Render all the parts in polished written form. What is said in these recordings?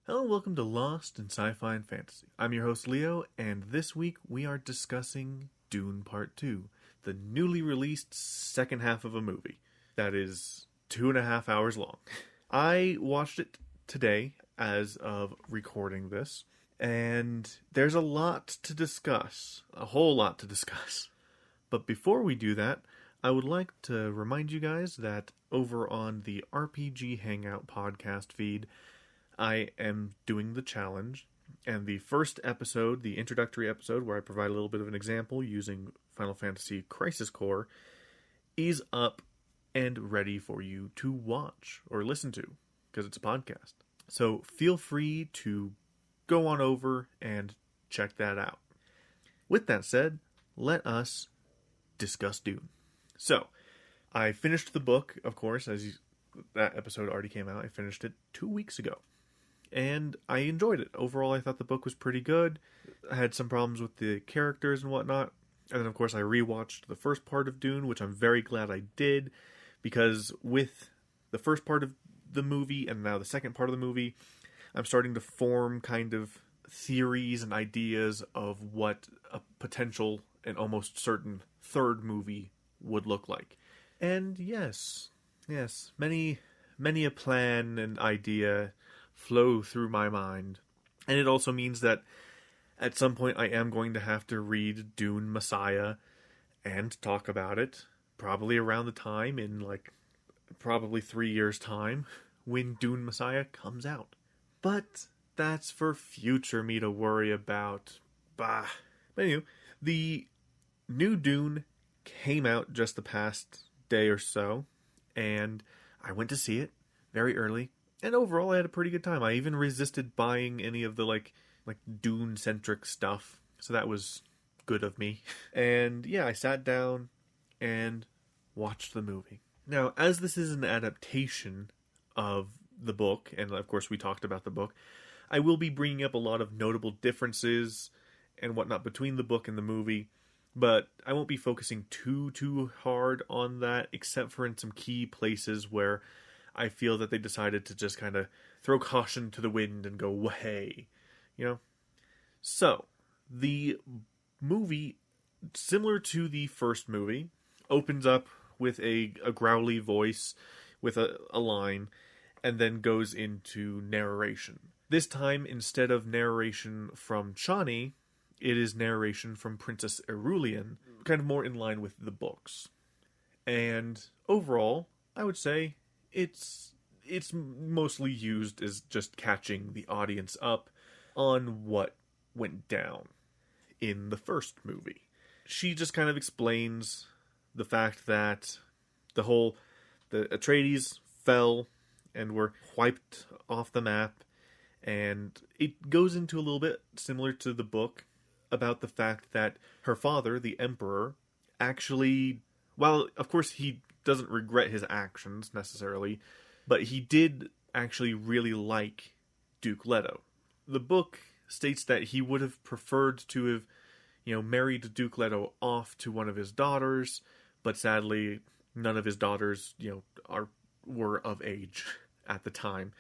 Hello and welcome to Lost in Sci-Fi and Fantasy. I'm your host Leo, and this week we are discussing Dune Part 2, the newly released second half of a movie that is 2.5 hours long. I watched it today as of recording this, and there's a lot to discuss, a whole lot to discuss. But before we do that, I would like to remind you guys that over on the RPG Hangout podcast feed, I am doing the challenge, and the first episode, the introductory episode, where I provide a little bit of an example using Final Fantasy Crisis Core, is up and ready for you to watch or listen to, because it's a podcast. So feel free to go on over and check that out. With that said, let us discuss Dune. So, I finished the book, of course, that episode already came out. I finished it 2 weeks ago. And I enjoyed it. Overall, I thought the book was pretty good. I had some problems with the characters and whatnot. And then, of course, I rewatched the first part of Dune, which I'm very glad I did. Because with the first part of the movie and now the second part of the movie, I'm starting to form kind of theories and ideas of what a potential and almost certain third movie would look like. And yes, many a plan and idea flow through my mind. And it also means that at some point I am going to have to read Dune Messiah and talk about it, probably around the time in probably 3 years' time when Dune Messiah comes out. But that's for future me to worry about. But anyway, the new Dune came out just the past day or so, and I went to see it very early. And overall, I had a pretty good time. I even resisted buying any of the like Dune-centric stuff, so that was good of me. And yeah, I sat down and watched the movie. Now, as this is an adaptation of the book, and of course we talked about the book, I will be bringing up a lot of notable differences and whatnot between the book and the movie, but I won't be focusing too hard on that, except for in some key places where I feel that they decided to just kind of throw caution to the wind and go, hey, So, the movie, similar to the first movie, opens up with a growly voice with a line, and then goes into narration. This time, instead of narration from Chani, it is narration from Princess Irulian, kind of more in line with the books. And overall, I would say it's mostly used as just catching the audience up on what went down in the first movie. She just kind of explains the fact that the Atreides fell and were wiped off the map, and it goes into a little bit similar to the book about the fact that her father, the Emperor, actually, while of course he doesn't regret his actions necessarily, but he did actually really like Duke Leto. The book states that he would have preferred to have, married Duke Leto off to one of his daughters, but sadly none of his daughters, were of age at the time.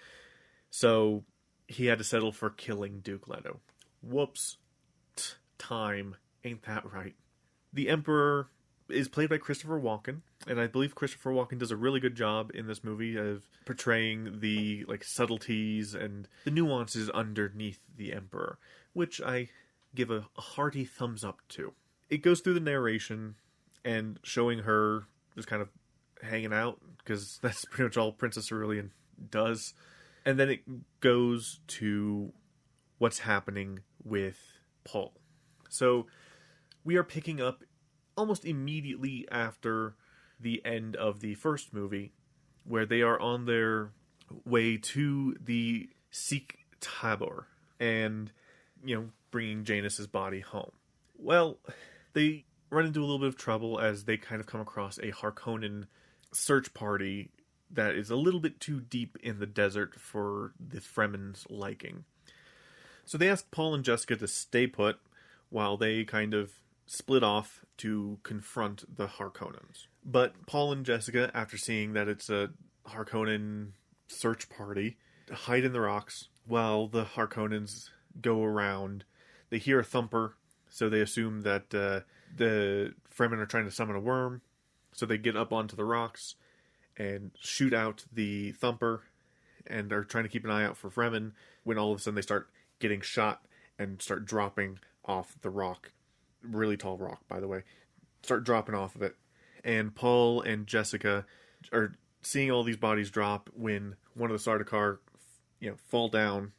So he had to settle for killing Duke Leto. Whoops. Time. Ain't that right? The Emperor is played by Christopher Walken, and I believe Christopher Walken does a really good job in this movie of portraying the subtleties and the nuances underneath the Emperor, which I give a hearty thumbs up to. It goes through the narration and showing her just kind of hanging out, because that's pretty much all Princess Aurelian does. And then it goes to what's happening with Paul. So we are picking up almost immediately after the end of the first movie, where they are on their way to the Sikh Tabor and, bringing Janus's body home. Well, they run into a little bit of trouble as they kind of come across a Harkonnen search party that is a little bit too deep in the desert for the Fremen's liking. So they ask Paul and Jessica to stay put while they kind of split off to confront the Harkonnens. But Paul and Jessica, after seeing that it's a Harkonnen search party, hide in the rocks while the Harkonnens go around. They hear a thumper, so they assume that the Fremen are trying to summon a worm. So they get up onto the rocks and shoot out the thumper and are trying to keep an eye out for Fremen, when all of a sudden they start getting shot and start dropping off the rock. Really tall rock, by the way. Start dropping off of it. And Paul and Jessica are seeing all these bodies drop when one of the Sardaukar, fall down,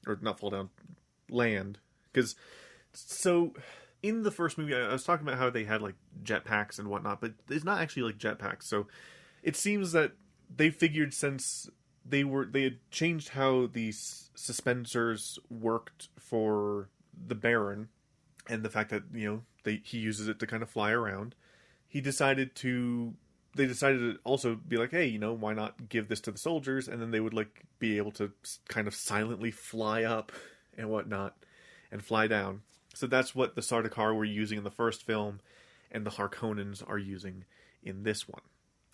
or not fall down, land. Because, so, in the first movie, I was talking about how they had, like, jetpacks and whatnot, but it's not actually, like, jetpacks. So, it seems that they figured, since they had changed how these suspensors worked for the Baron, and the fact that, he uses it to kind of fly around, they decided to also be like, hey, why not give this to the soldiers, and then they would, like, be able to kind of silently fly up and whatnot, and fly down. So that's what the Sardaukar were using in the first film, and the Harkonnens are using in this one.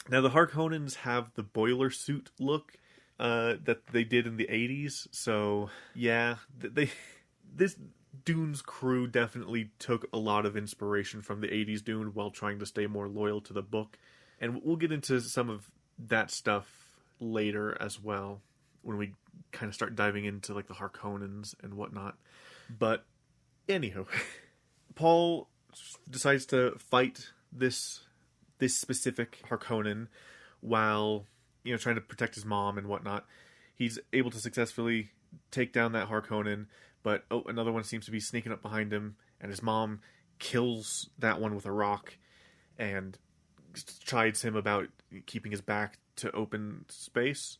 Now, the Harkonnens have the boiler suit look that they did in the 80s, so, yeah, this Dune's crew definitely took a lot of inspiration from the 80s Dune while trying to stay more loyal to the book. And we'll get into some of that stuff later as well, when we kind of start diving into, like, the Harkonnens and whatnot. But, anywho, Paul decides to fight this specific Harkonnen while, trying to protect his mom and whatnot. He's able to successfully take down that Harkonnen, but, another one seems to be sneaking up behind him, and his mom kills that one with a rock, and chides him about keeping his back to open space,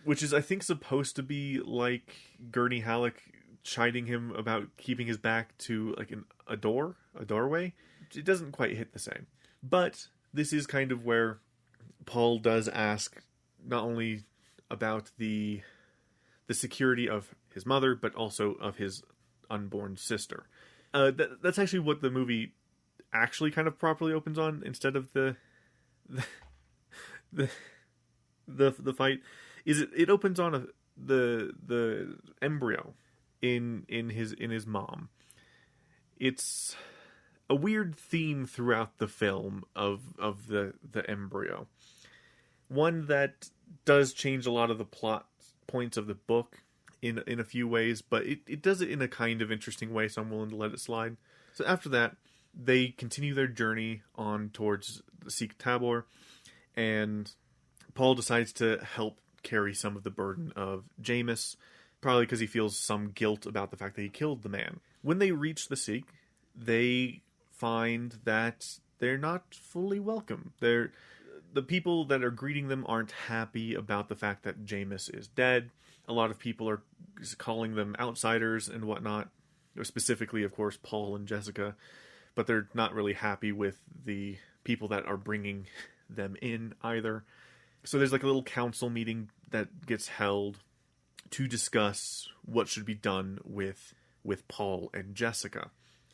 which is, I think, supposed to be like Gurney Halleck chiding him about keeping his back to, like, a doorway. It doesn't quite hit the same. But this is kind of where Paul does ask not only about the security of his mother, but also of his unborn sister. That's actually what the movie actually kind of properly opens on, instead of the fight. It opens on the embryo in his mom. It's a weird theme throughout the film of the embryo. One that does change a lot of the plot points of the book in a few ways, but it does it in a kind of interesting way, so I'm willing to let it slide. So after that, they continue their journey on towards the Sikh Tabor, and Paul decides to help carry some of the burden of Jameis, probably because he feels some guilt about the fact that he killed the man. When they reach the Sikh, they find that they're not fully welcome. The people that are greeting them aren't happy about the fact that Jameis is dead. A lot of people are calling them outsiders and whatnot, specifically, of course, Paul and Jessica, but they're not really happy with the people that are bringing them in either. So there's, like, a little council meeting that gets held to discuss what should be done with Paul and Jessica.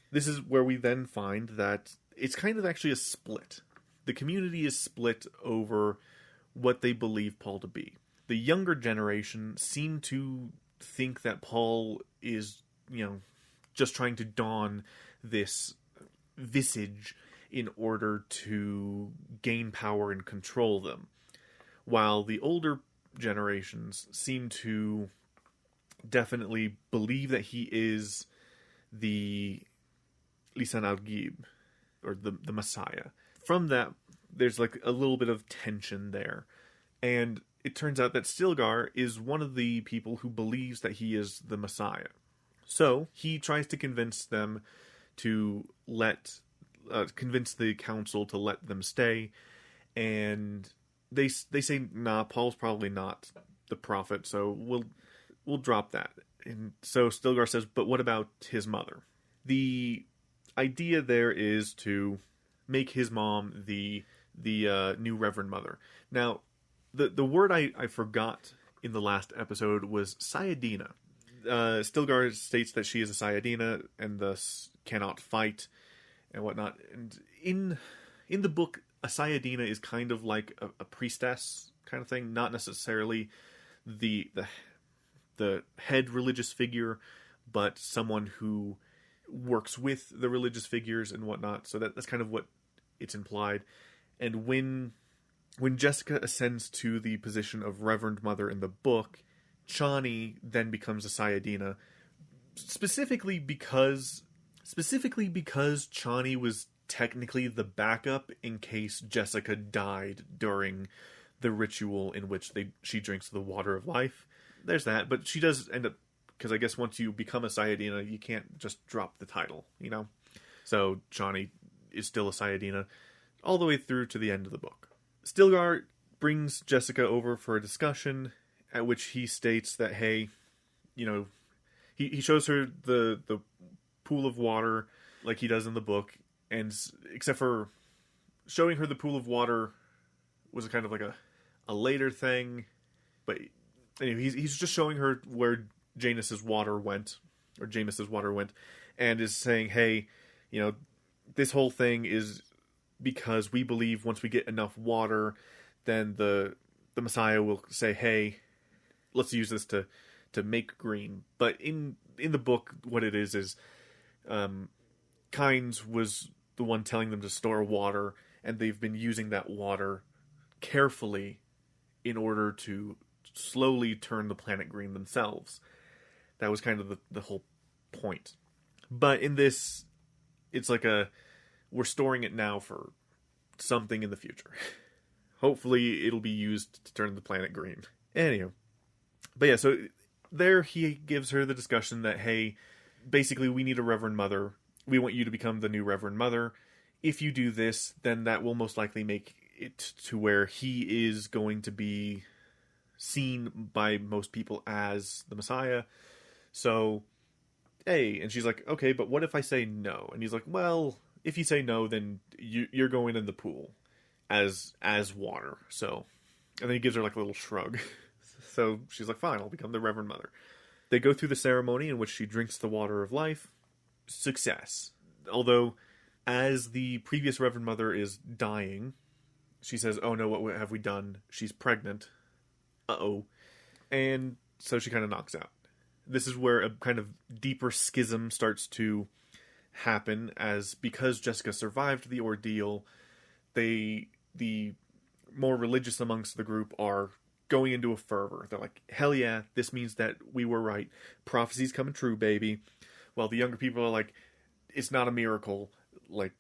This is where we then find that it's kind of actually a split. The community is split over what they believe Paul to be. The younger generation seem to think that Paul is, just trying to don this visage in order to gain power and control them, while the older generations seem to definitely believe that he is the Lisan al-Ghib, or the Messiah. From that, there's, like, a little bit of tension there. And it turns out that Stilgar is one of the people who believes that he is the Messiah. So he tries to convince them to convince the council to let them stay. And they say, nah, Paul's probably not the prophet, so we'll drop that. And so Stilgar says, but what about his mother? The idea there is to make his mom the new Reverend Mother. Now, the word I forgot in the last episode was Sayadina. Stilgar states that she is a Sayadina and thus cannot fight and whatnot. And in the book, a Sayadina is kind of like a priestess kind of thing, not necessarily the the head religious figure, but someone who works with the religious figures and whatnot. So that's kind of what it's implied. And when Jessica ascends to the position of Reverend Mother in the book, Chani then becomes a Sayadina, specifically because Chani was technically the backup in case Jessica died during the ritual in which she drinks the water of life. There's that, but she does end up, because I guess once you become a Sayadina, you can't just drop the title, you know? So Chani is still a Sayadina all the way through to the end of the book. Stilgar brings Jessica over for a discussion, at which he states that, hey, you know, he shows her the pool of water like he does in the book, and except for showing her the pool of water was kind of like a later thing, but anyway, he's just showing her where Janus's water went, and is saying, hey, you know, this whole thing is because we believe once we get enough water, then the Messiah will say, hey, let's use this to make green. But in the book, what it is Kynes was the one telling them to store water, and they've been using that water carefully in order to slowly turn the planet green themselves. That was kind of the whole point. But in this, it's like we're storing it now for something in the future. Hopefully it'll be used to turn the planet green. Anyway. But yeah, so there he gives her the discussion that, hey, basically we need a Reverend Mother. We want you to become the new Reverend Mother. If you do this, then that will most likely make it to where he is going to be seen by most people as the Messiah. So, hey, and she's like, okay, but what if I say no? And he's like, well, if you say no, then you're going in the pool as water. So, and then he gives her like a little shrug. So she's like, fine, I'll become the Reverend Mother. They go through the ceremony in which she drinks the water of life. Success. Although, as the previous Reverend Mother is dying, she says, oh no, what have we done? She's pregnant. Uh-oh. And so she kind of knocks out. This is where a kind of deeper schism starts to happen, as because Jessica survived the ordeal, the more religious amongst the group are going into a fervor. They're like, hell yeah, this means that we were right. Prophecy's coming true, baby. While the younger people are like, it's not a miracle. Like,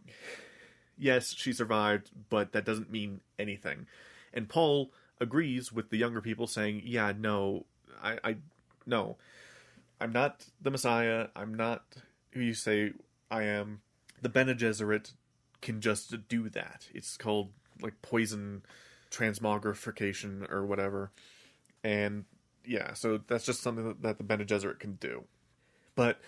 yes, she survived, but that doesn't mean anything. And Paul agrees with the younger people, saying, yeah, no, no. I'm not the Messiah. I'm not who you say I am. The Bene Gesserit can just do that. It's called, like, poison transmogrification or whatever. And, yeah, so that's just something that the Bene Gesserit can do. But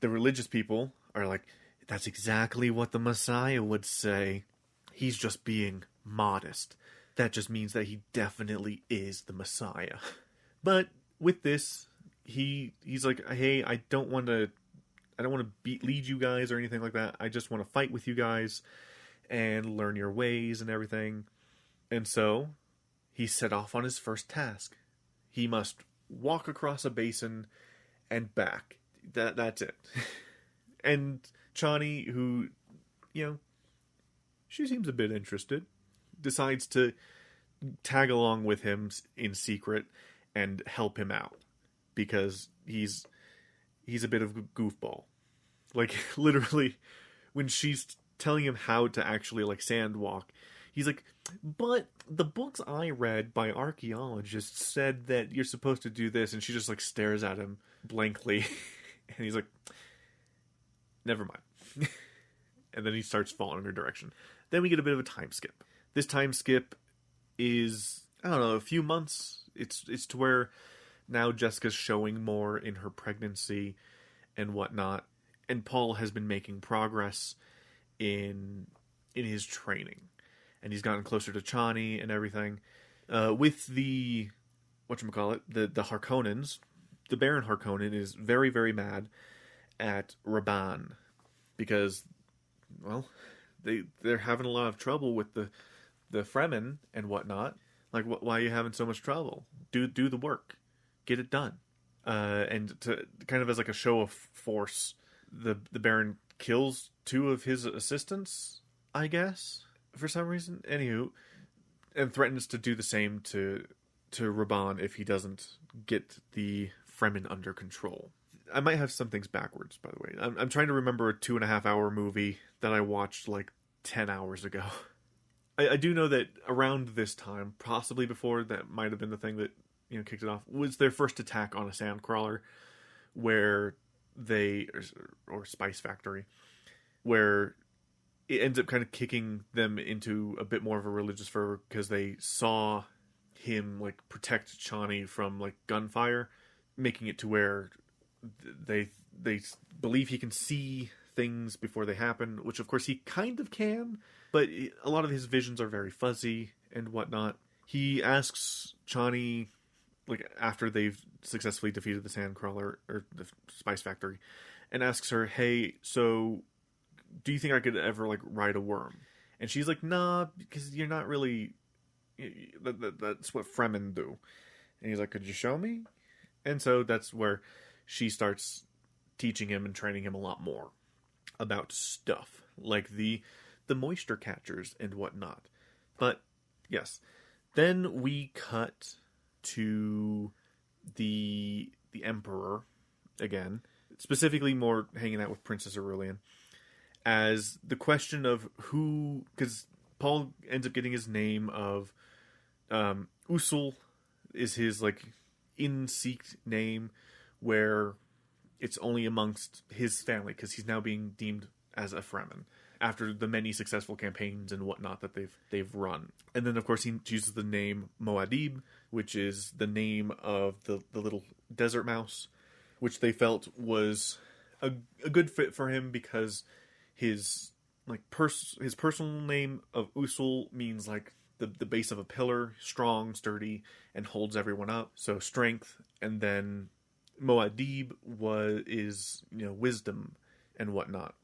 the religious people are like, that's exactly what the Messiah would say. He's just being modest. That just means that he definitely is the Messiah. But with this, he's like, hey, I don't want to lead you guys or anything like that. I just want to fight with you guys and learn your ways and everything. And so he set off on his first task. He must walk across a basin and back. That's it. And Chani, who, you know, she seems a bit interested, decides to tag along with him in secret and help him out, because he's a bit of a goofball. Like, literally, when she's telling him how to actually, like, sand walk, he's like, but the books I read by archaeologists said that you're supposed to do this, and she just, like, stares at him blankly, and he's like, never mind. And then he starts following her direction. Then we get a bit of a time skip. This time skip is, I don't know, a few months. It's to where now Jessica's showing more in her pregnancy and whatnot, and Paul has been making progress in his training, and he's gotten closer to Chani and everything. With the whatchamacallit, the Harkonnens, the Baron Harkonnen is very, very mad at Raban, because, well, they're having a lot of trouble with the Fremen and whatnot. Like, why are you having so much trouble? Do the work. Get it done. and to kind of as like a show of force, the Baron kills two of his assistants, I guess, for some reason. Anywho, and threatens to do the same to Raban if he doesn't get the Fremen under control. I might have some things backwards, by the way. I'm trying to remember a 2.5-hour movie that I watched like 10 hours ago. I do know that around this time, possibly before, that might have been the thing that, you know, kicked it off, was their first attack on a sandcrawler, where they, or Spice Factory, where it ends up kind of kicking them into a bit more of a religious fervor because they saw him like protect Chani from like gunfire, making it to where they believe he can see things before they happen, which of course he kind of can, but a lot of his visions are very fuzzy and whatnot. He asks Chani, like after they've successfully defeated the Sandcrawler, or the Spice Factory, and asks her, hey, so do you think I could ever like ride a worm? And she's like, nah, because you're not really, that's what Fremen do. And he's like, could you show me? And so that's where she starts teaching him and training him a lot more about stuff like the moisture catchers and whatnot. But yes, then we cut to the Emperor again, specifically more hanging out with Princess Aurelian, as the question of who, because Paul ends up getting his name of Usul is his like in-seeked name, where it's only amongst his family because he's now being deemed as a Fremen after the many successful campaigns and whatnot that they've run. And then of course he chooses the name Moadib, which is the name of the little desert mouse, which they felt was a good fit for him because his like his personal name of Usul means like the base of a pillar, strong, sturdy, and holds everyone up. So strength. And then Moadib is, you know, wisdom and whatnot.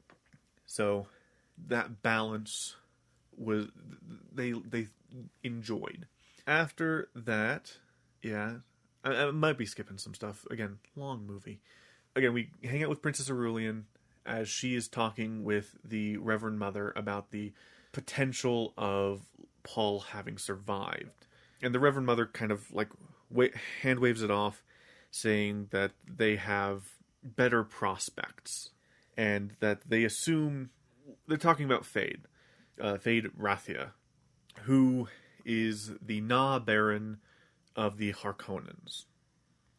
So that balance was they enjoyed. After that, yeah, I might be skipping some stuff. Again, long movie. Again, we hang out with Princess Aurelian as she is talking with the Reverend Mother about the potential of Paul having survived. And the Reverend Mother kind of like hand waves it off, saying that they have better prospects and that they assume they're talking about Fade Rathia, who is the Na Baron of the Harkonnens.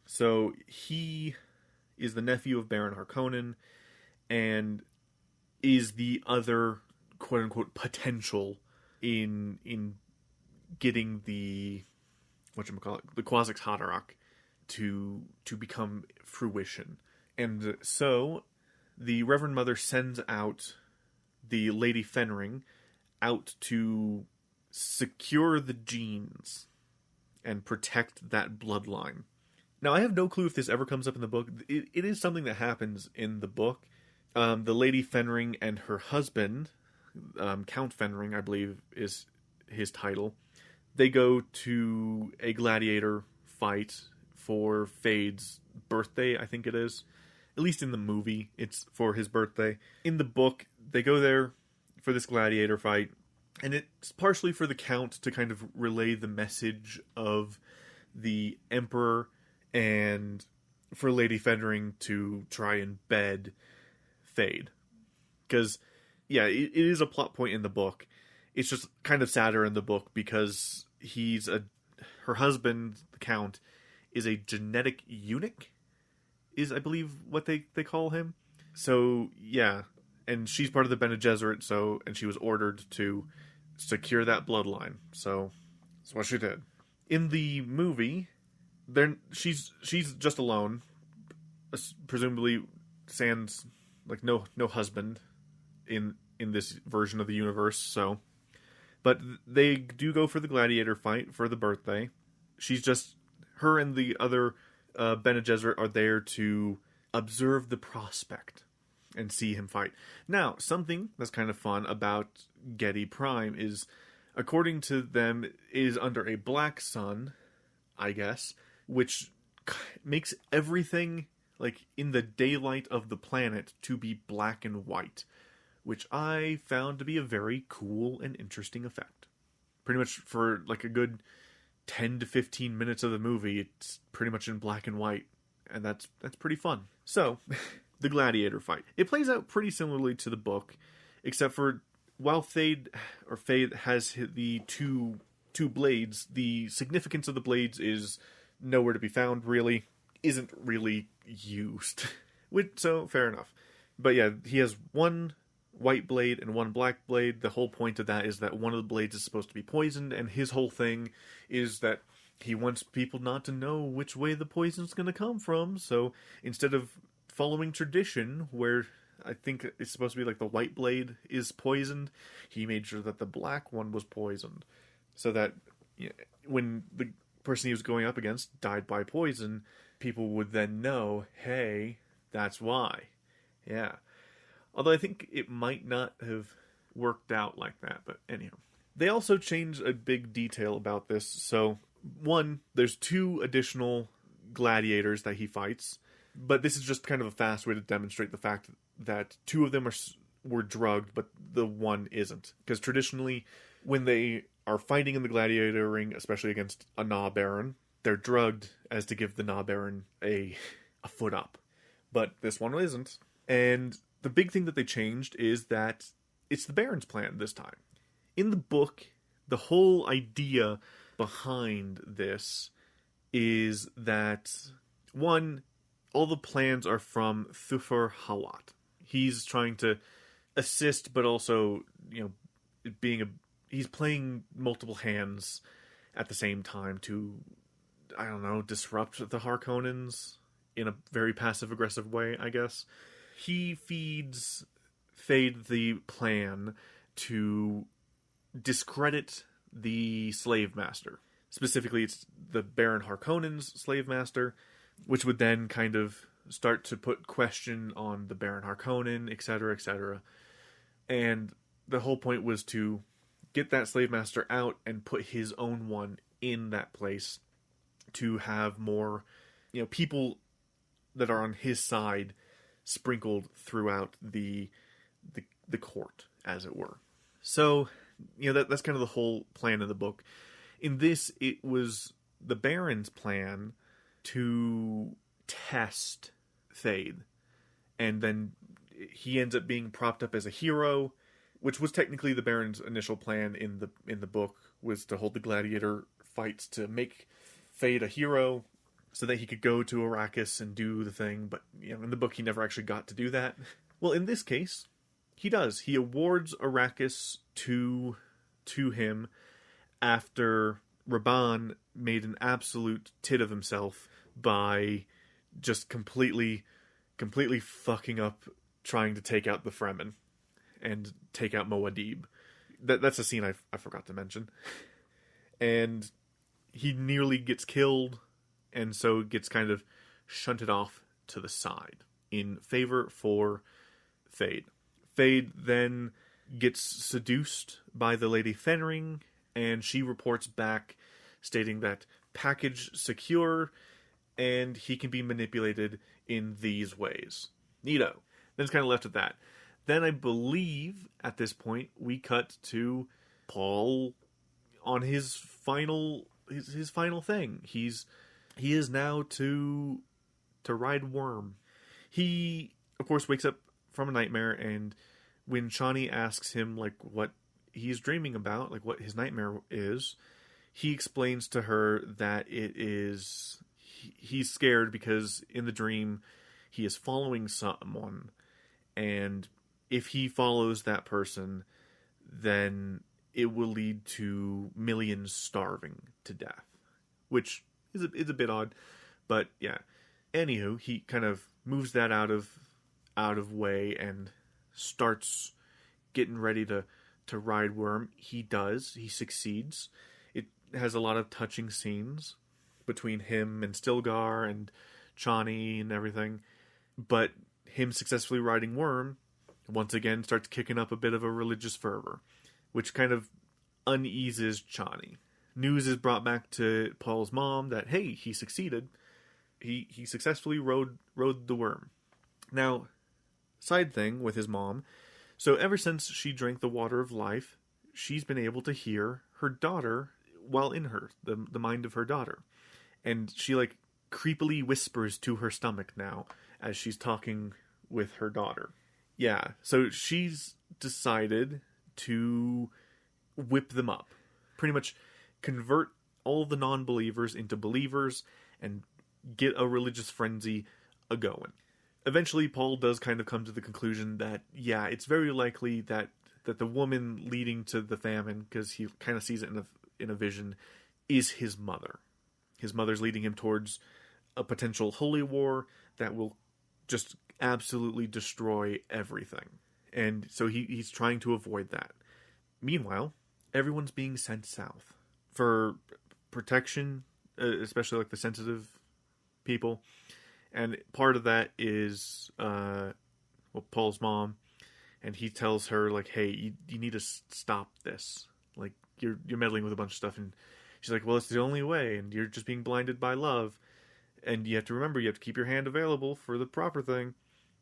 So he is the nephew of Baron Harkonnen and is the other quote unquote potential in getting the the Quasix Haderach to become fruition. And so the Reverend Mother sends out the Lady Fenring out to secure the genes and protect that bloodline. Now, I have no clue if this ever comes up in the book. It is something that happens in the book. The Lady Fenring and her husband, Count Fenring, I believe is his title, they go to a gladiator fight for Fade's birthday, I think it is. At least in the movie, it's for his birthday. In the book, they go there for this gladiator fight, and it's partially for the Count to kind of relay the message of the Emperor, and for Lady Fenring to try and bed Fade. Because, yeah, it is a plot point in the book. It's just kind of sadder in the book because her husband, the Count, is a genetic eunuch, is I believe what they call him. So, yeah, and she's part of the Bene Gesserit, and she was ordered to secure that bloodline. So, that's what she did. In the movie, she's just alone, presumably sans like no husband in this version of the universe. So, but they do go for the gladiator fight for the birthday. Her and the other Bene Gesserit are there to observe the prospect and see him fight. Now, something that's kind of fun about Getty Prime is, according to them, is under a black sun, I guess, which makes everything, like, in the daylight of the planet to be black and white, which I found to be a very cool and interesting effect. Pretty much for, like, a good 10 to 15 minutes of the movie, it's pretty much in black and white, and that's pretty fun. So, the gladiator fight. It plays out pretty similarly to the book, except for while Fade has the two blades, the significance of the blades is nowhere to be found, really. Isn't really used. So, fair enough. But yeah, he has one white blade and one black blade. The whole point of that is that one of the blades is supposed to be poisoned, and his whole thing is that he wants people not to know which way the poison's going to come from. So instead of following tradition, where I think it's supposed to be like the white blade is poisoned, he made sure that the black one was poisoned. So that when the person he was going up against died by poison, people would then know, hey, that's why. Yeah. Although I think it might not have worked out like that, but anyhow. They also changed a big detail about this. So, one, there's 2 additional gladiators that he fights, but this is just kind of a fast way to demonstrate the fact that 2 of them were drugged, but the one isn't. Because traditionally, when they are fighting in the gladiator ring, especially against a Nah Baron, they're drugged as to give the Nah Baron a foot up. But this one isn't. And the big thing that they changed is that it's the Baron's plan this time. In the book, the whole idea behind this is that, one, all the plans are from Thufir Hawat. He's trying to assist, but also, he's playing multiple hands at the same time to, disrupt the Harkonnens in a very passive-aggressive way, I guess. He feeds Fade the plan to discredit the slave master. Specifically, it's the Baron Harkonnen's slave master, which would then kind of start to put question on the Baron Harkonnen, etc., etc. And the whole point was to get that slave master out and put his own one in that place to have more, people that are on his side sprinkled throughout the court, as it were. So, that's kind of the whole plan of the book. In this, it was the Baron's plan to test Thade, and then he ends up being propped up as a hero, which was technically the Baron's initial plan in the book, was to hold the gladiator fights to make Thade a hero, so that he could go to Arrakis and do the thing, but in the book he never actually got to do that. Well, in this case, he does. He awards Arrakis to him after Rabban made an absolute tit of himself by just completely fucking up trying to take out the Fremen and take out Muad'Dib. That's a scene I forgot to mention. And he nearly gets killed, and so gets kind of shunted off to the side in favor for Thade. Thade then gets seduced by the Lady Fenring, and she reports back stating that package secure, and he can be manipulated in these ways. Neato. Then it's kind of left at that. Then I believe at this point we cut to Paul on his final thing. He is now to ride Worm. He, of course, wakes up from a nightmare, and when Chani asks him what he's dreaming about, what his nightmare is, he explains to her that he's scared because in the dream he is following someone, and if he follows that person, then it will lead to millions starving to death, which is a bit odd, but yeah. Anywho, he kind of moves that out of way and starts getting ready to ride Worm. He does. He succeeds. It has a lot of touching scenes between him and Stilgar and Chani and everything. But him successfully riding Worm once again starts kicking up a bit of a religious fervor, which kind of uneases Chani. News is brought back to Paul's mom that, hey, he succeeded. he successfully rode the worm. Now, side thing with his mom. So ever since she drank the water of life, she's been able to hear her daughter while in her, the mind of her daughter. And she like creepily whispers to her stomach now as she's talking with her daughter. Yeah, so she's decided to whip them up. Pretty much convert all the non-believers into believers and get a religious frenzy a-going. Eventually, Paul does kind of come to the conclusion that, yeah, it's very likely that the woman leading to the famine, because he kind of sees it in a vision, is his mother. His mother's leading him towards a potential holy war that will just absolutely destroy everything. And so he's trying to avoid that. Meanwhile, everyone's being sent south for protection, especially like the sensitive people. And part of that is Paul's mom, and he tells her like, "Hey, you need to stop this. Like you're meddling with a bunch of stuff." And she's like, "Well, it's the only way, and you're just being blinded by love. And you have to remember, you have to keep your hand available for the proper thing."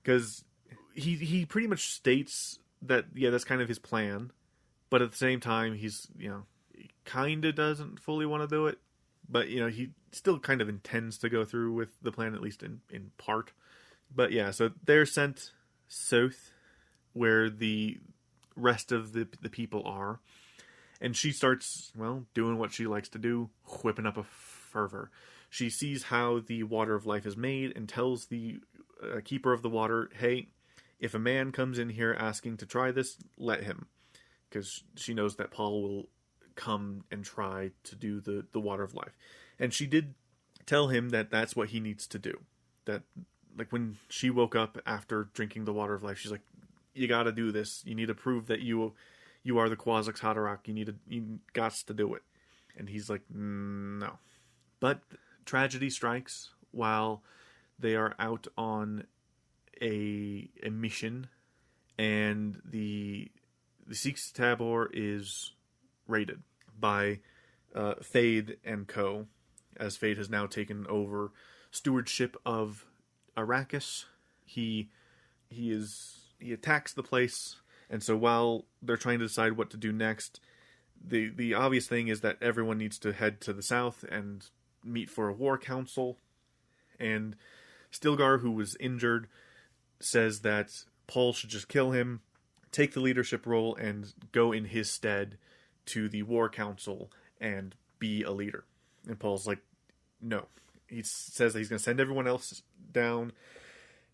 Because he pretty much states that, yeah, that's kind of his plan. But at the same time, he's, he kind of doesn't fully want to do it. But, he still kind of intends to go through with the plan, at least in part. But yeah, so they're sent south where the rest of the people are. And she starts, doing what she likes to do, whipping up a fervor. She sees how the water of life is made and tells the keeper of the water, "Hey, if a man comes in here asking to try this, let him." Because she knows that Paul will come and try to do the water of life. And she did tell him that that's what he needs to do. That, like, when she woke up after drinking the water of life, she's like, "You gotta do this. You need to prove that you are the Quasix Haderach. You gots to do it." And he's like, "No." But tragedy strikes while they are out on a mission, and the Six Tabor is raided by Fade and Co., as Fade has now taken over stewardship of Arrakis. He attacks the place, and so while they're trying to decide what to do next, the obvious thing is that everyone needs to head to the south and meet for a war council. And Stilgar, who was injured, says that Paul should just kill him, take the leadership role, and go in his stead to the war council and be a leader. And Paul's like, no. He says that he's going to send everyone else down,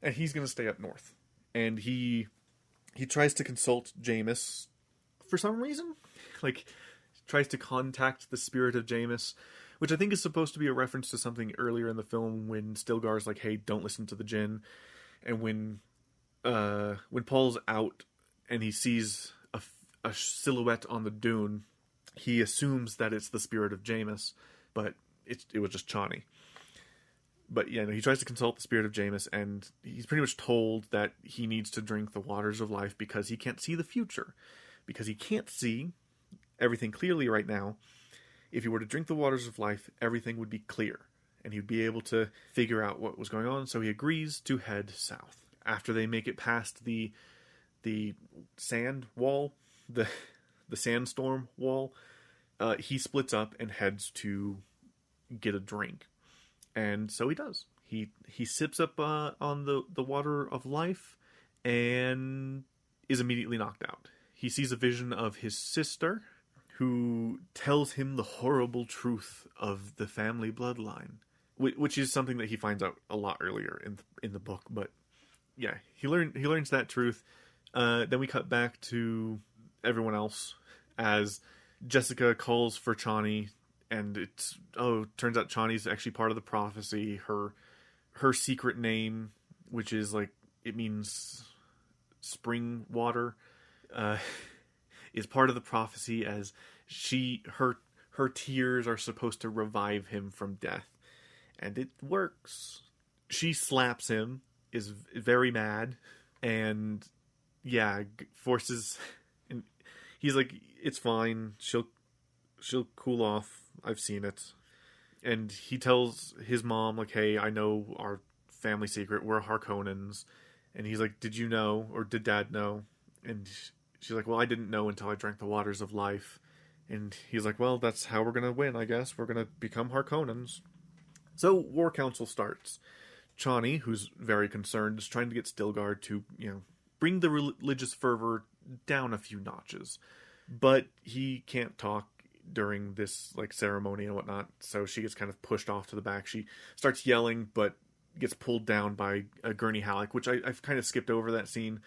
and he's going to stay up north. And he tries to consult Jameis for some reason. Like, tries to contact the spirit of Jameis, which I think is supposed to be a reference to something earlier in the film when Stilgar's like, "Hey, don't listen to the Jinn." And when Paul's out and he sees a silhouette on the dune, he assumes that it's the spirit of Jameis, but it was just Chani. But yeah, he tries to consult the spirit of Jameis, and he's pretty much told that he needs to drink the waters of life because he can't see the future. Because he can't see everything clearly right now. If he were to drink the waters of life, everything would be clear, and he'd be able to figure out what was going on, so he agrees to head south. After they make it past the sand wall, the sandstorm wall, he splits up and heads to get a drink. And so he does. He sips up on the water of life and is immediately knocked out. He sees a vision of his sister, who tells him the horrible truth of the family bloodline, which is something that he finds out a lot earlier in the book. But yeah, he learns that truth. Then we cut back to everyone else as Jessica calls for Chani, and turns out Chani's actually part of the prophecy. Her secret name, which is like, it means spring water, is part of the prophecy, as her tears are supposed to revive him from death. And it works. She slaps him, is very mad, and yeah, forces, and he's like, "It's fine, she'll cool off, I've seen it." And he tells his mom, like, hey, I know our family secret. We're Harkonnens. And he's like, did you know? Or did Dad know? And she's like, well, I didn't know until I drank the waters of life. And he's like, well, that's how we're going to win, I guess. We're going to become Harkonnens. So War Council starts. Chani, who's very concerned, is trying to get Stilgar to, bring the religious fervor down a few notches. But he can't talk during this, ceremony and whatnot, so she gets kind of pushed off to the back. She starts yelling, but gets pulled down by Gurney Halleck, which I've kind of skipped over that scene,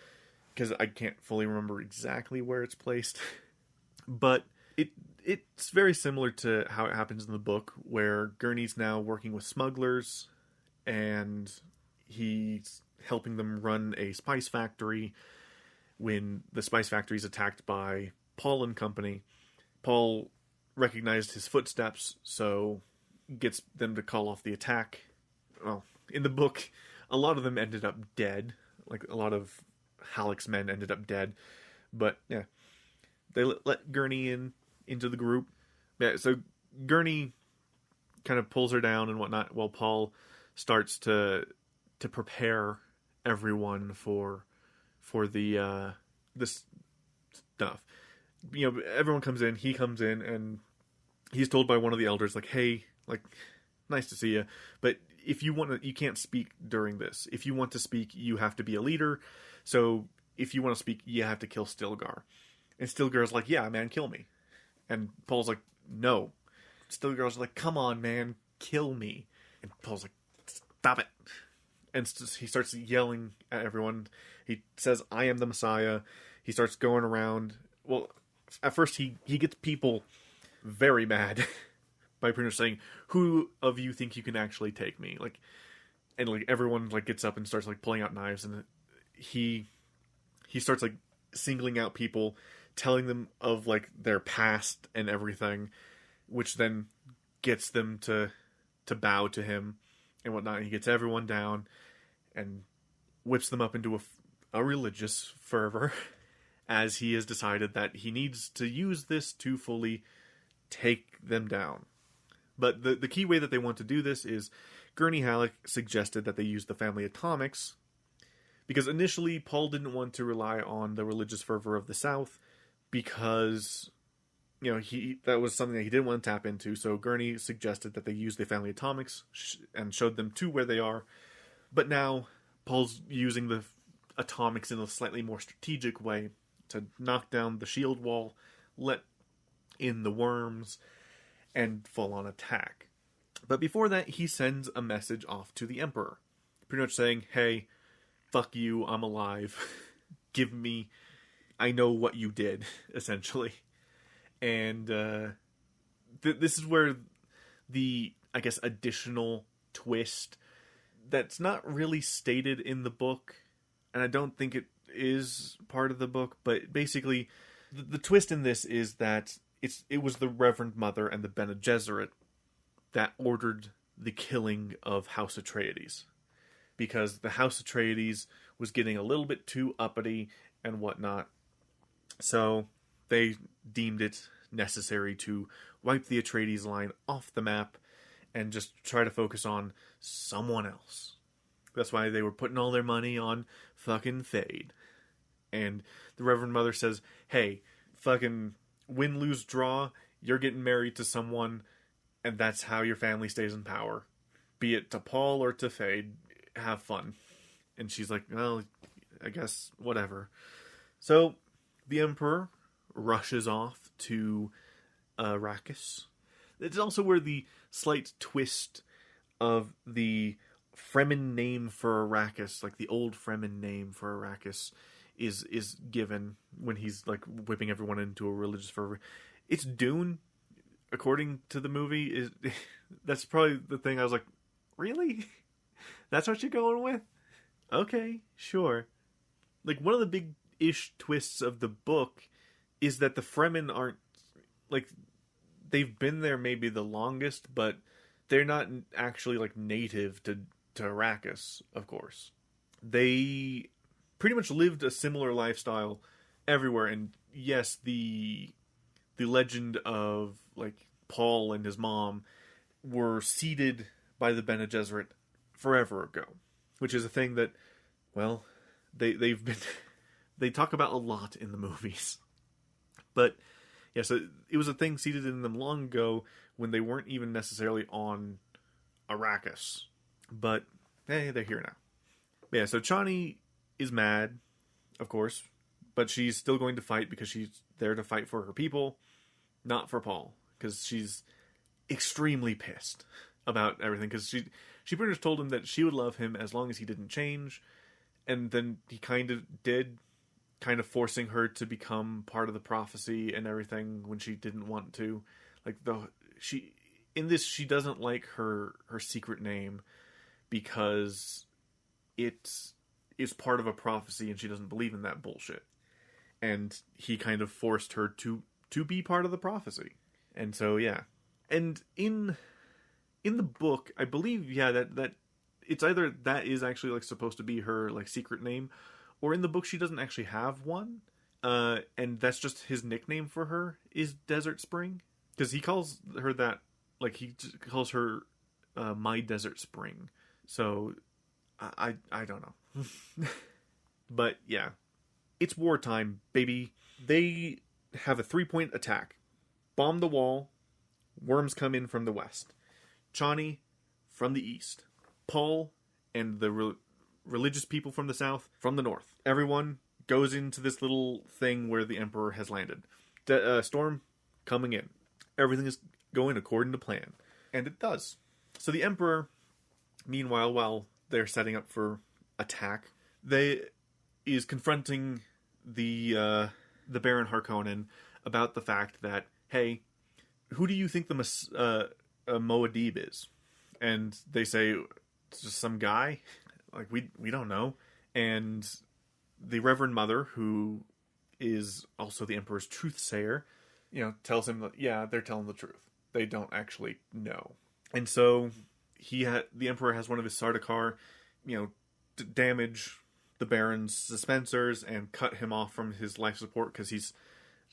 because I can't fully remember exactly where it's placed. But it's very similar to how it happens in the book, where Gurney's now working with smugglers, and he's helping them run a spice factory when the spice factory is attacked by Paul and company. Paul recognized his footsteps, so gets them to call off the attack. Well, in the book, a lot of them ended up dead. A lot of Halleck's men ended up dead. But, yeah. They let Gurney into the group. Yeah, so Gurney kind of pulls her down and whatnot, while Paul starts to prepare everyone for the this stuff. Everyone comes in, he comes in, and he's told by one of the elders, hey, nice to see you, but if you want to, you can't speak during this. If you want to speak, you have to be a leader. So if you want to speak, you have to kill Stilgar. And Stilgar's like, yeah, man, kill me. And Paul's like, no. Stilgar's like, come on, man, kill me. And Paul's like, stop it. And he starts yelling at everyone. He says, I am the Messiah. He starts going around. Well, at first he gets people very mad by pretty much saying, who of you think you can actually take me? And everyone gets up and starts pulling out knives, and he starts singling out people, telling them of their past and everything, which then gets them to bow to him and whatnot. He gets everyone down and whips them up into a religious fervor, as he has decided that he needs to use this to fully take them down. But the key way that they want to do this is Gurney Halleck suggested that they use the family atomics, because initially Paul didn't want to rely on the religious fervor of the South, because that was something that he didn't want to tap into. So Gurney suggested that they use the family atomics and showed them where they are. But now Paul's using the atomics in a slightly more strategic way to knock down the shield wall, let in the worms, and full on attack. But before that, he sends a message off to the Emperor, pretty much saying, hey, fuck you, I'm alive. Give me, I know what you did, essentially. And this is where the, I guess, additional twist that's not really stated in the book, and I don't think it is part of the book, but basically the twist in this is that it was the Reverend Mother and the Bene Gesserit that ordered the killing of House Atreides, because the House Atreides was getting a little bit too uppity and whatnot. So they deemed it necessary to wipe the Atreides line off the map and just try to focus on someone else. That's why they were putting all their money on fucking Thade. And the Reverend Mother says, hey, fucking win, lose, draw, you're getting married to someone, and that's how your family stays in power. Be it to Paul or to Thade, have fun. And she's like, well, I guess, whatever. So, the Emperor rushes off to Arrakis. It's also where the slight twist of the Fremen name for Arrakis, the old Fremen name for Arrakis, is given when he's whipping everyone into a religious fervor. It's Dune, according to the movie. That's probably the thing I was like, really? That's what you're going with? Okay, sure. One of the big-ish twists of the book is that the Fremen aren't, they've been there maybe the longest, but they're not actually, native to Arrakis, of course. They pretty much lived a similar lifestyle everywhere, and yes, the legend of, Paul and his mom were seeded by the Bene Gesserit forever ago, which is a thing that, well, they've been they talk about a lot in the movies. But yeah, so it was a thing seeded in them long ago when they weren't even necessarily on Arrakis. But hey, they're here now. But yeah, so Chani is mad, of course, but she's still going to fight because she's there to fight for her people, not for Paul, because she's extremely pissed about everything, because she pretty much told him that she would love him as long as he didn't change, and then he kind of did, kind of forcing her to become part of the prophecy and everything when she didn't want to. Like, she doesn't like her secret name because it is part of a prophecy and she doesn't believe in that bullshit. And he kind of forced her to be part of the prophecy. And so, yeah. And in the book, I believe, yeah, that it's either that is actually like supposed to be her like secret name, or in the book she doesn't actually have one. And that's just his nickname for her is Desert Spring. Because he calls her that, like, he calls her My Desert Spring. So, I don't know. But, yeah. It's wartime, baby. They have a 3-point attack. Bomb the wall. Worms come in from the west. Chani from the east. Paul and the religious people from the south from the north. Everyone goes into this little thing where the Emperor has landed. Storm coming in. Everything is going according to plan. And it does. So the Emperor, meanwhile, while they're setting up for attack, is confronting the Baron Harkonnen about the fact that, hey, who do you think the Moadib is? And they say, it's just some guy. Like, we don't know. And the Reverend Mother, who is also the Emperor's truthsayer, tells him that, yeah, they're telling the truth. They don't actually know. And so the Emperor has one of his Sardaukar, damage the Baron's suspensors and cut him off from his life support, because he's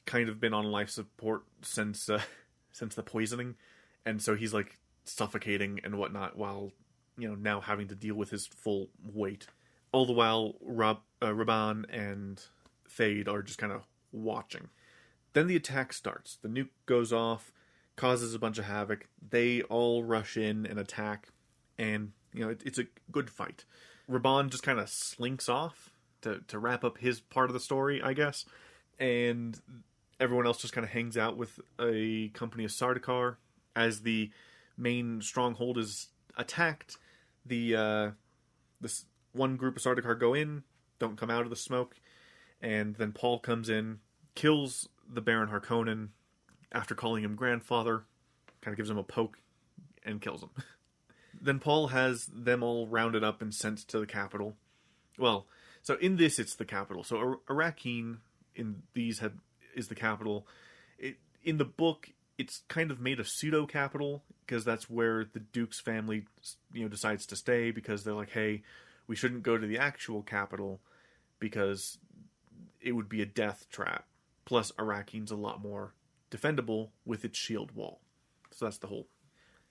kind of been on life support since the poisoning. And so he's like suffocating and whatnot while, now having to deal with his full weight. All the while, Rabban and Thade are just kind of watching. Then the attack starts. The nuke goes off, causes a bunch of havoc. They all rush in and attack, and it's a good fight. Rabban just kind of slinks off to wrap up his part of the story, I guess, and everyone else just kind of hangs out with a company of Sardaukar as the main stronghold is attacked. This one group of Sardaukar go in, don't come out of the smoke, and then Paul comes in, kills the Baron Harkonnen after calling him grandfather, kind of gives him a poke, and kills him. Then Paul has them all rounded up and sent to the capital. Well, so in this it's the capital. So Arrakeen in these is the capital. In the book, it's kind of made a pseudo-capital, because that's where the Duke's family, decides to stay, because they're like, hey, we shouldn't go to the actual capital, because it would be a death trap. Plus, Arrakeen's a lot more defendable with its shield wall. So that's the whole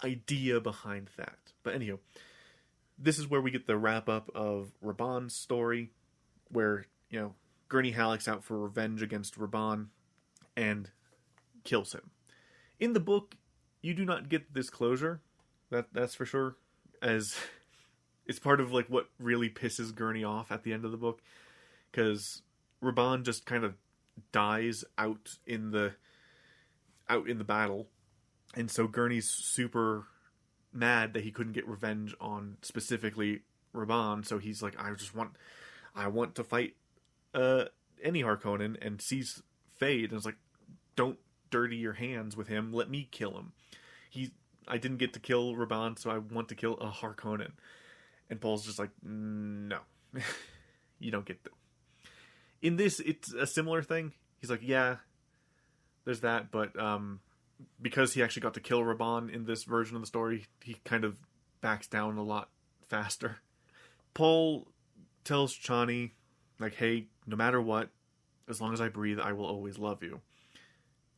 idea behind that. But anyhow, this is where we get the wrap-up of Rabban's story, where, Gurney Halleck's out for revenge against Rabban, and kills him. In the book, you do not get this closure. That's for sure. As it's part of like what really pisses Gurney off at the end of the book, because Rabban just kind of dies out in the battle, and so Gurney's super mad that he couldn't get revenge on specifically Rabban. So he's like, I want to fight any Harkonnen, and sees Thade, and it's like, don't dirty your hands with him. Let me kill him. I didn't get to kill Rabban, so I want to kill a Harkonnen. And Paul's just like, no, you don't get to. In this, it's a similar thing. He's like, yeah, there's that, but because he actually got to kill Rabban in this version of the story, he kind of backs down a lot faster. Paul tells Chani, like, hey, no matter what, as long as I breathe, I will always love you.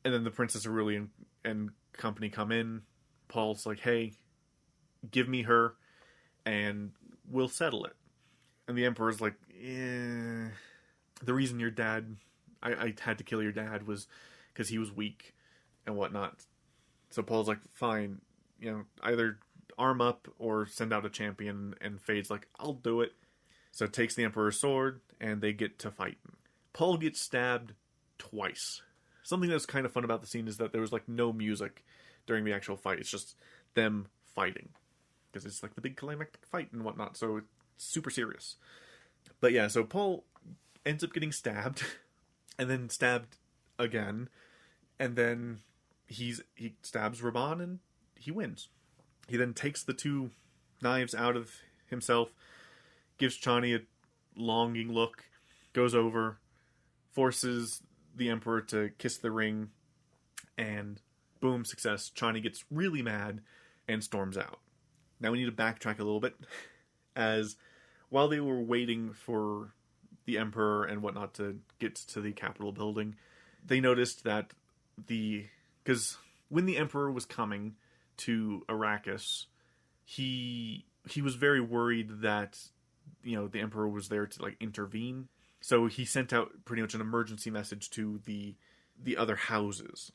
And then the Princess Aurelian and company come in, Paul's like, hey, give me her and we'll settle it. And the Emperor's like, the reason your dad, I had to kill your dad was because he was weak and whatnot. So Paul's like, fine, either arm up or send out a champion. And Fade's like, I'll do it. So takes the Emperor's sword and they get to fighting. Paul gets stabbed twice. Something that's kind of fun about the scene is that there was like no music during the actual fight. It's just them fighting. Because it's like the big climactic fight and whatnot. So it's super serious. But yeah, so Paul ends up getting stabbed. And then stabbed again. And then he stabs Raban and he wins. He then takes the two knives out of himself. Gives Chani a longing look. Goes over. Forces the Emperor to kiss the ring. And boom, success. Chani gets really mad and storms out. Now we need to backtrack a little bit, as while they were waiting for the Emperor and whatnot to get to the Capitol building, they noticed that because when the Emperor was coming to Arrakis, he was very worried that, the Emperor was there to like intervene. So he sent out pretty much an emergency message to the other houses,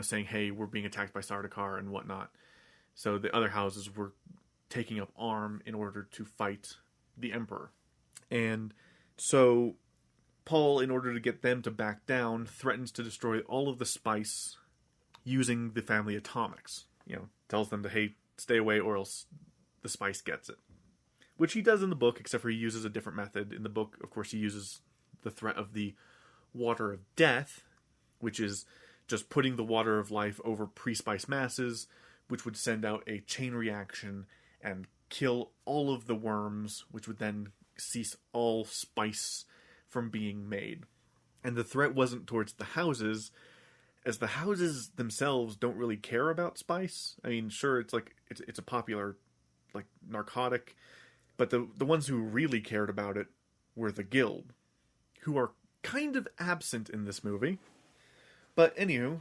saying, hey, we're being attacked by Sardaukar and whatnot. So the other houses were taking up arm in order to fight the Emperor. And so Paul, in order to get them to back down, threatens to destroy all of the spice using the family atomics. Tells them to, hey, stay away or else the spice gets it. Which he does in the book, except for he uses a different method. In the book, of course, he uses the threat of the water of death, which is just putting the water of life over pre-spice masses, which would send out a chain reaction and kill all of the worms, which would then cease all spice from being made. And the threat wasn't towards the houses, as the houses themselves don't really care about spice. I mean, sure, it's a popular like narcotic, but the ones who really cared about it were the Guild, who are kind of absent in this movie. But anywho,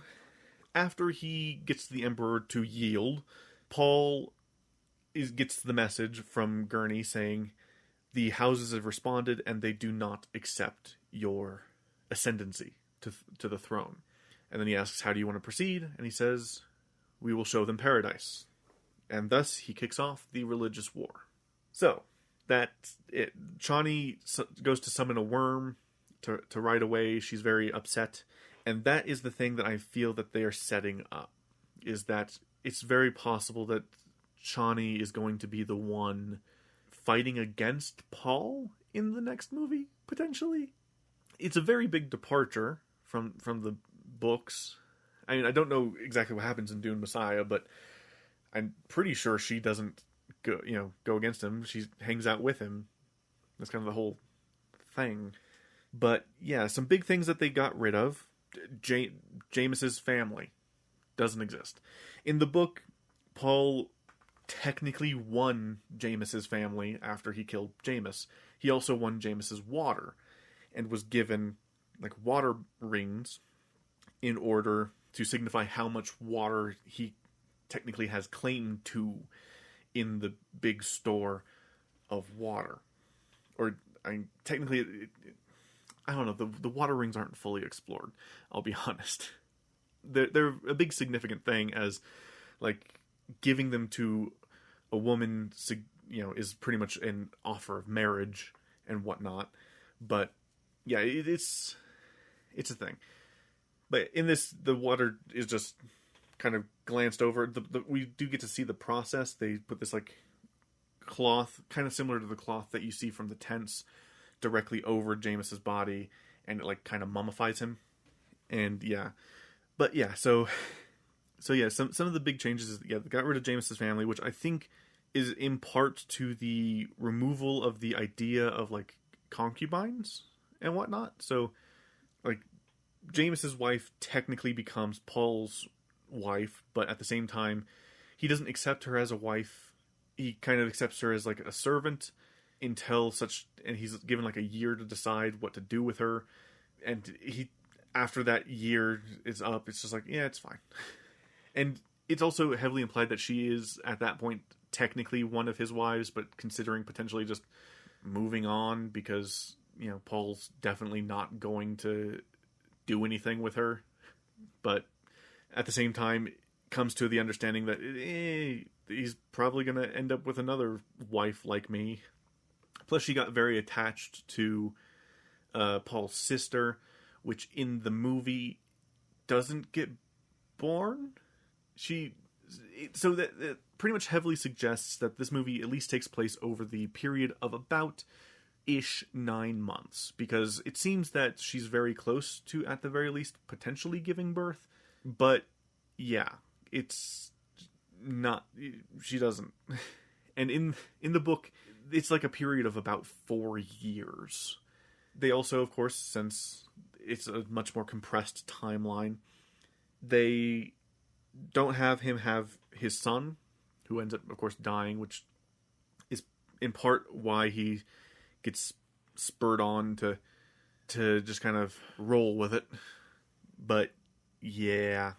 after he gets the Emperor to yield, Paul gets the message from Gurney saying the houses have responded and they do not accept your ascendancy to the throne. And then he asks, how do you want to proceed? And he says, we will show them paradise. And thus he kicks off the religious war. So, that's it. Chani goes to summon a worm to ride away. She's very upset. And that is the thing that I feel that they are setting up. Is that it's very possible that Chani is going to be the one fighting against Paul in the next movie, potentially. It's a very big departure from the books. I mean, I don't know exactly what happens in Dune Messiah, but I'm pretty sure she doesn't go against him. She hangs out with him. That's kind of the whole thing. But yeah, some big things that they got rid of. Jameis's family doesn't exist. In the book, Paul technically won Jameis's family after he killed Jameis. He also won Jameis's water and was given like water rings in order to signify how much water he technically has claim to in the big store of water. Or technically, I don't know, the water rings aren't fully explored, I'll be honest. They're a big significant thing, as like giving them to a woman, is pretty much an offer of marriage and whatnot. But yeah, it's a thing. But in this, the water is just kind of glanced over. We do get to see the process. They put this like cloth, kind of similar to the cloth that you see from the tents, directly over Jameis's body, and it like kind of mummifies him. And yeah, but yeah, so yeah, some of the big changes is, yeah, they got rid of Jameis's family, which I think is in part to the removal of the idea of like concubines and whatnot. So like Jameis's wife technically becomes Paul's wife, but at the same time, he doesn't accept her as a wife. He kind of accepts her as like a servant and he's given like a year to decide what to do with her. And after that year is up, it's just like, yeah, it's fine. And it's also heavily implied that she is, at that point, technically one of his wives, but considering potentially just moving on because, Paul's definitely not going to do anything with her. But at the same time, comes to the understanding that he's probably going to end up with another wife like me. Plus, she got very attached to Paul's sister, which in the movie doesn't get born. So that pretty much heavily suggests that this movie at least takes place over the period of about 9 months, because it seems that she's very close to, at the very least, potentially giving birth. But yeah, it's not, she doesn't. And in the book, it's like a period of about 4 years. They also, of course, since it's a much more compressed timeline, they don't have him have his son, who ends up, of course, dying, which is in part why he gets spurred on to just kind of roll with it. But yeah.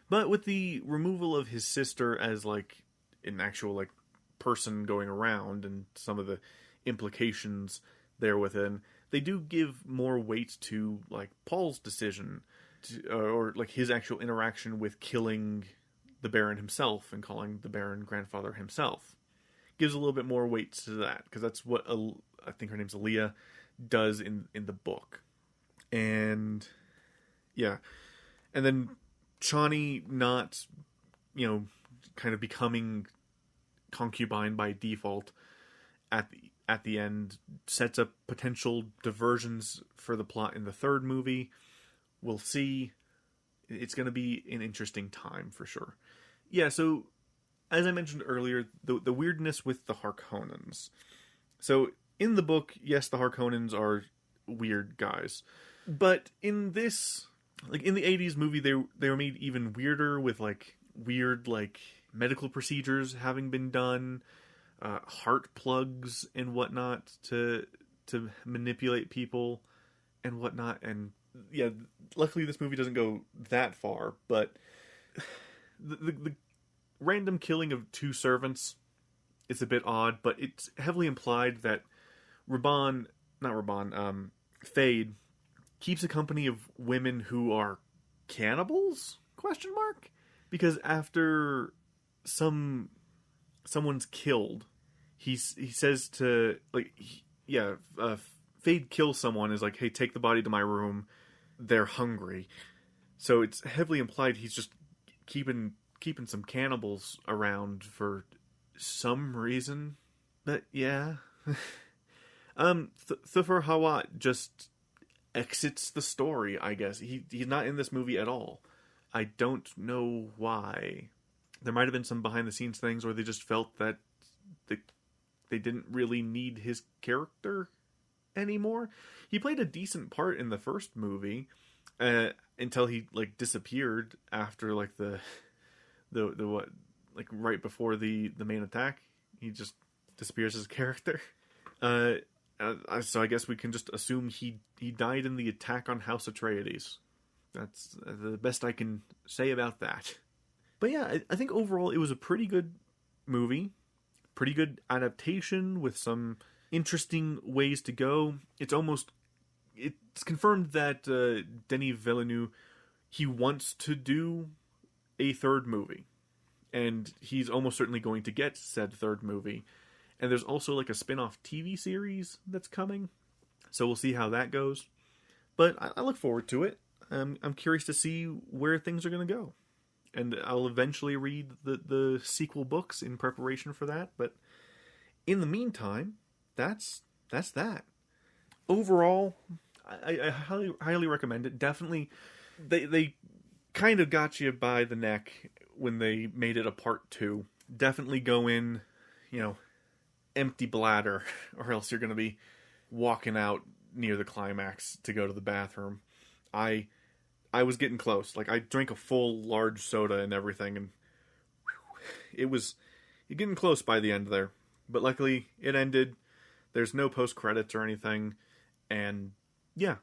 But with the removal of his sister as like an actual like person going around and some of the implications there within, they do give more weight to like Paul's decision or like his actual interaction with killing the Baron himself and calling the Baron grandfather himself. Gives a little bit more weight to that, because that's what I think her name's Aaliyah does in the book. And yeah. And then Chani not, kind of becoming concubine by default at the end sets up potential diversions for the plot in the third movie. We'll see. It's going to be an interesting time for sure. Yeah, so as I mentioned earlier, the weirdness with the Harkonnens. So in the book, yes, the Harkonnens are weird guys. But in this, like in the 80s movie, they were made even weirder with like weird like medical procedures having been done, heart plugs and whatnot to manipulate people and whatnot. And yeah, luckily this movie doesn't go that far, but the random killing of 2 servants is a bit odd, but it's heavily implied that Fade keeps a company of women who are cannibals? ? Because after someone's killed, he says to Fade kills someone, is like, hey, take the body to my room. They're hungry. So it's heavily implied he's just keeping some cannibals around for some reason. But yeah. Thufir Hawat just exits the story, I guess. He's not in this movie at all. I don't know why. There might have been some behind the scenes things where they just felt that they didn't really need his character anymore. He played a decent part in the first movie until he like disappeared after like the what, like right before the main attack. He just disappears as a character. So I guess we can just assume he died in the attack on House Atreides. That's the best I can say about that. But yeah, I think overall it was a pretty good movie. Pretty good adaptation with some interesting ways to go. It's confirmed that Denis Villeneuve, he wants to do a third movie. And he's almost certainly going to get said third movie. And there's also like a spin-off TV series that's coming. So we'll see how that goes. But I look forward to it. I'm curious to see where things are going to go. And I'll eventually read the sequel books in preparation for that. But in the meantime, that's that. Overall, I highly recommend it. Definitely, they kind of got you by the neck when they made it a part 2. Definitely go in, empty bladder, or else you're going to be walking out near the climax to go to the bathroom. I was getting close. Like, I drank a full large soda and everything, and you're getting close by the end there. But luckily, it ended. There's no post-credits or anything, and yeah.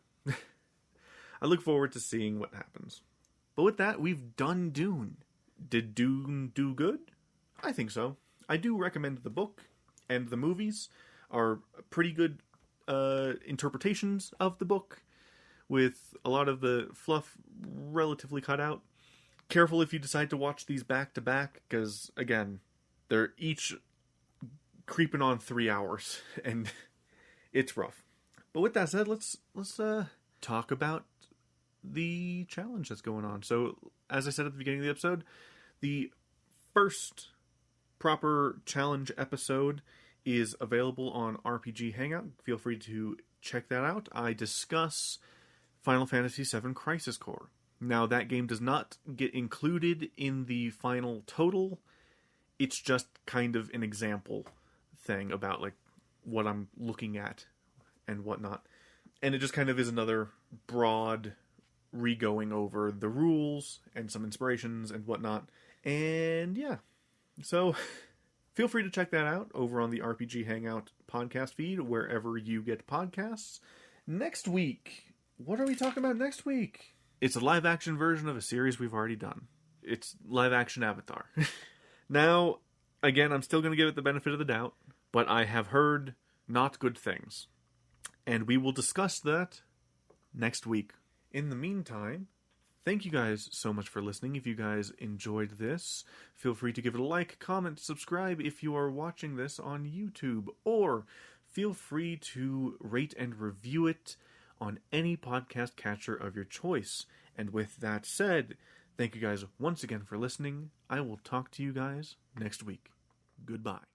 I look forward to seeing what happens. But with that, we've done Dune. Did Dune do good? I think so. I do recommend the book, and the movies are pretty good interpretations of the book, with a lot of the fluff relatively cut out. Careful if you decide to watch these back to back, because again, they're each creeping on 3 hours, and it's rough. But with that said, let's talk about the challenge that's going on. So, as I said at the beginning of the episode, the first proper challenge episode is available on RPG Hangout. Feel free to check that out. I discuss Final Fantasy VII Crisis Core. Now, that game does not get included in the final total. It's just kind of an example thing about like what I'm looking at and whatnot. And it just kind of is another broad re-going over the rules and some inspirations and whatnot. And yeah, so feel free to check that out over on the RPG Hangout podcast feed, wherever you get podcasts. Next week, what are we talking about next week? It's a live-action version of a series we've already done. It's live-action Avatar. Now, again, I'm still going to give it the benefit of the doubt, but I have heard not good things. And we will discuss that next week. In the meantime, thank you guys so much for listening. If you guys enjoyed this, feel free to give it a like, comment, subscribe if you are watching this on YouTube, or feel free to rate and review it on any podcast catcher of your choice. And with that said, thank you guys once again for listening. I will talk to you guys next week. Goodbye.